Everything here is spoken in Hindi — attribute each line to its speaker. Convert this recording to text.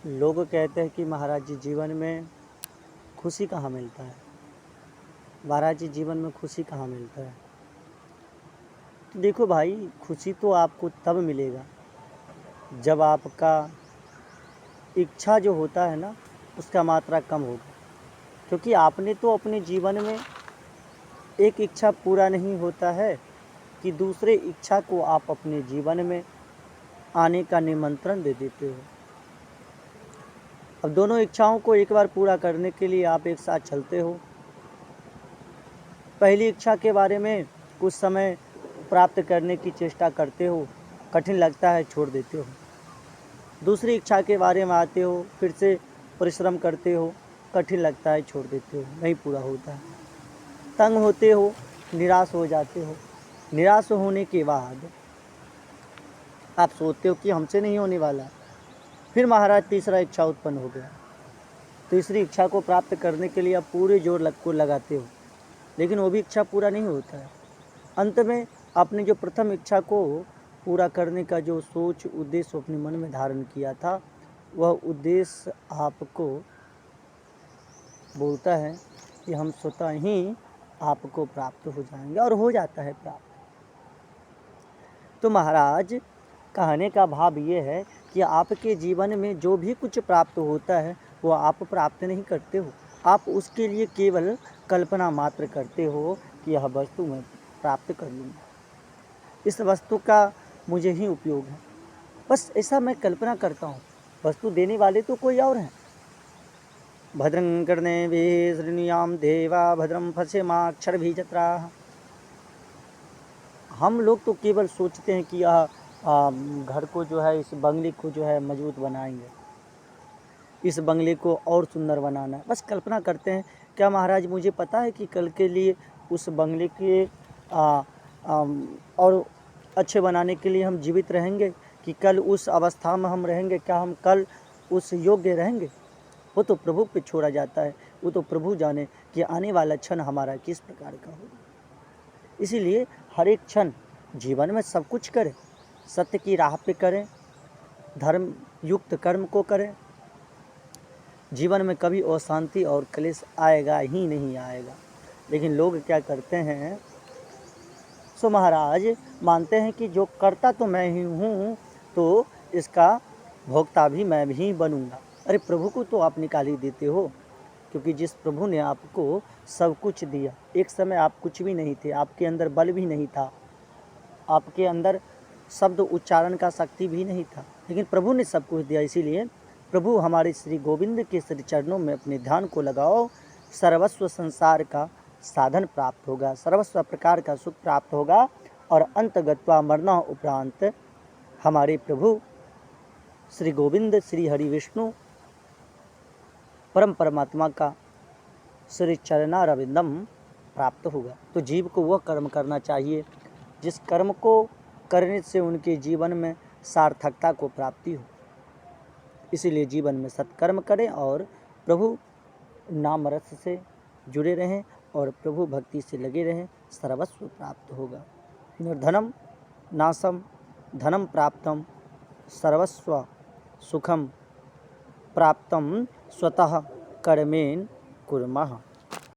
Speaker 1: लोग कहते हैं कि महाराज जी जीवन में खुशी कहाँ मिलता है। महाराज जी जीवन में खुशी कहाँ मिलता है। तो देखो भाई, खुशी तो आपको तब मिलेगा जब आपका इच्छा जो होता है ना उसका मात्रा कम होगा। क्योंकि आपने तो अपने जीवन में एक इच्छा पूरा नहीं होता है कि दूसरे इच्छा को आप अपने जीवन में आने का निमंत्रण दे देते हो। अब दोनों इच्छाओं को एक बार पूरा करने के लिए आप एक साथ चलते हो। पहली इच्छा के बारे में कुछ समय प्राप्त करने की चेष्टा करते हो, कठिन लगता है, छोड़ देते हो। दूसरी इच्छा के बारे में आते हो, फिर से परिश्रम करते हो, कठिन लगता है, छोड़ देते हो, नहीं पूरा होता है। तंग होते हो, निराश हो जाते हो। निराश होने के बाद आप सोचते हो कि हमसे नहीं होने वाला। फिर महाराज तीसरा इच्छा उत्पन्न हो गया। तीसरी इच्छा को प्राप्त करने के लिए आप पूरे जोर को लगाते हो, लेकिन वो भी इच्छा पूरा नहीं होता है। अंत में आपने जो प्रथम इच्छा को पूरा करने का जो सोच उद्देश्य अपने मन में धारण किया था, वह उद्देश्य आपको बोलता है कि हम स्वतः ही आपको प्राप्त हो जाएंगे, और हो जाता है प्राप्त। तो महाराज कहने का भाव ये है कि आपके जीवन में जो भी कुछ प्राप्त होता है वो आप प्राप्त नहीं करते हो, आप उसके लिए केवल कल्पना मात्र करते हो कि यह वस्तु मैं प्राप्त कर लूँगा, इस वस्तु का मुझे ही उपयोग है। बस ऐसा मैं कल्पना करता हूँ, वस्तु देने वाले तो कोई और हैं। भद्रं कर्णेभिः शृणुयाम देवा भद्रं पश्येमाक्षरभिः। हम लोग तो केवल सोचते हैं कि यह घर को जो है, इस बंगले को जो है मजबूत बनाएंगे, इस बंगले को और सुंदर बनाना है, बस कल्पना करते हैं। क्या महाराज मुझे पता है कि कल के लिए उस बंगले के और अच्छे बनाने के लिए हम जीवित रहेंगे, कि कल उस अवस्था में हम रहेंगे, क्या हम कल उस योग्य रहेंगे? वो तो प्रभु पे छोड़ा जाता है, वो तो प्रभु जाने कि आने वाला क्षण हमारा किस प्रकार का होगा। इसीलिए हर एक क्षण जीवन में सब कुछ करें, सत्य की राह पे करें, धर्म युक्त कर्म को करें। जीवन में कभी अशांति और क्लेश आएगा ही नहीं आएगा। लेकिन लोग क्या करते हैं, सो महाराज मानते हैं कि जो करता तो मैं ही हूँ, तो इसका भोक्ता भी मैं भी बनूंगा। अरे प्रभु को तो आप निकाल ही देते हो, क्योंकि जिस प्रभु ने आपको सब कुछ दिया, एक समय आप कुछ भी नहीं थे, आपके अंदर बल भी नहीं था, आपके अंदर शब्द उच्चारण का शक्ति भी नहीं था, लेकिन प्रभु ने सब कुछ दिया। इसीलिए प्रभु हमारे श्री गोविंद के श्री चरणों में अपने ध्यान को लगाओ, सर्वस्व संसार का साधन प्राप्त होगा, सर्वस्व प्रकार का सुख प्राप्त होगा, और अंतगत्वा मरना उपरांत हमारे प्रभु श्री गोविंद श्री हरि विष्णु परम परमात्मा का श्री चरणारविंदम प्राप्त होगा। तो जीव को वह कर्म करना चाहिए जिस कर्म को करने से उनके जीवन में सार्थकता को प्राप्ति हो। इसीलिए जीवन में सत्कर्म करें और प्रभु नाम रस से जुड़े रहें और प्रभु भक्ति से लगे रहें, सर्वस्व प्राप्त होगा। निर्धनम नाशम धनम प्राप्तम सर्वस्व सुखम प्राप्तम स्वतः कर्मेण कुर्मः।